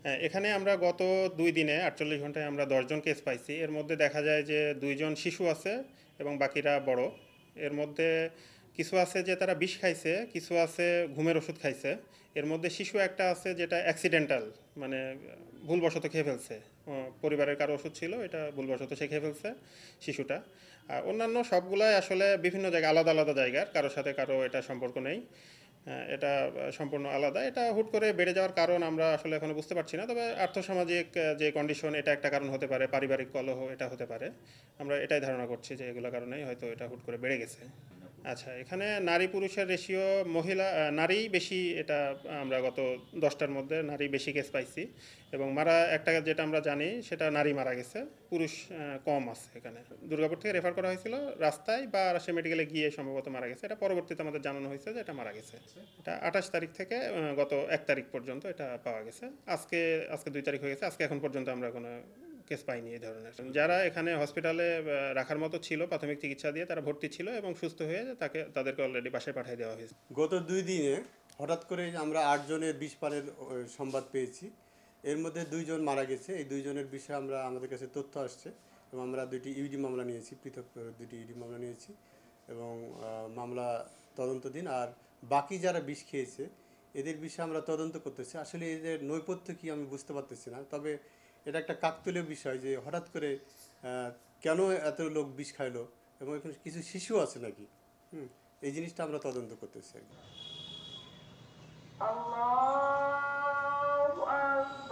হ্যাঁ, এখানে আমরা গত ২ দিনে ৪৮ ঘন্টায় আমরা ১০ জন কেস পাইছি। এর মধ্যে দেখা যায় যে ২ জন শিশু আছে এবং বাকিরা বড়। এর মধ্যে কিছু আছে যে তারা বিষ খাইছে, কিছু আছে ঘুমের ওষুধ খাইছে। এর মধ্যে শিশু একটা আছে যেটা অ্যাক্সিডেন্টাল, মানে ভুলবশত খেয়ে ফেলছে। পরিবারের কারো ওষুধ ছিল, এটা ভুলবশত সে খেয়ে ফেলছে শিশুটা। আর অন্যান্য সবগুলাই আসলে বিভিন্ন জায়গায় আলাদা আলাদা জায়গার, কারোর সাথে কারো এটা সম্পর্ক নেই। এটা সম্পূর্ণ আলাদা। এটা হুট করে বেড়ে যাওয়ার কারণ আমরা আসলে এখনো বুঝতে পারছি না। তবে আর্থসামাজিক যে কন্ডিশন, এটা একটা কারণ হতে পারে, পারিবারিক কলহ এটা হতে পারে। আমরা এটাই ধারণা করছি যে এগুলো কারণেই হয়তো এটা হুট করে বেড়ে গেছে। আচ্ছা, এখানে নারী পুরুষের রেশিও নারীই বেশি। এটা আমরা গত ১০টার মধ্যে নারী বেশি কেস পাইছি। এবং একটা যেটা আমরা জানি সেটা নারী মারা গেছে, পুরুষ কম আছে এখানে। দুর্গাপুর থেকে রেফার করা হয়েছিল, রাস্তায় বা রাজশাহী মেডিকেলে গিয়ে সম্ভবত মারা গেছে। এটা পরবর্তীতে আমাদের জানানো হয়েছে যে এটা মারা গেছে। এটা ২৮ তারিখ থেকে গত ১ তারিখ পর্যন্ত এটা পাওয়া গেছে। আজকে আজকে ২ তারিখ হয়ে গেছে, আজকে এখন পর্যন্ত আমরা কোনো কেস পাইনি এই ধরনের। যারা এখানে হসপিটালে রাখার মতো ছিল, প্রাথমিক চিকিৎসা দিয়ে তারা ভর্তি ছিল এবং সুস্থ হয়ে তাদেরকে অলরেডি বাসায় পাঠিয়ে দেওয়া হয়েছে। গত ২ দিনে হঠাৎ করে আমরা ৮ জনের বিষ পানের সংবাদ পেয়েছি। এর মধ্যে ২ জন মারা গেছে। এই ২ জনের বিষয়ে আমাদের কাছে তথ্য আসছে এবং আমরা ২টি ইউডি মামলা নিয়েছি, পৃথক ২টি ইউডি মামলা নিয়েছি এবং মামলা তদন্তধীন। আর বাকি যারা বিষ খেয়েছে এদের বিষয়ে আমরা তদন্ত করতেছি। আসলে এদের নৈপথ্য কি আমি বুঝতে পারতেছি না, তবে এটা একটা কাকতালীয় বিষয় যে হঠাৎ করে কেন এত লোক বিষ খাইলো এবং এখানে কিছু শিশু আছে নাকি। এই জিনিসটা আমরা তদন্ত করতেছি আর কি। الله أكبر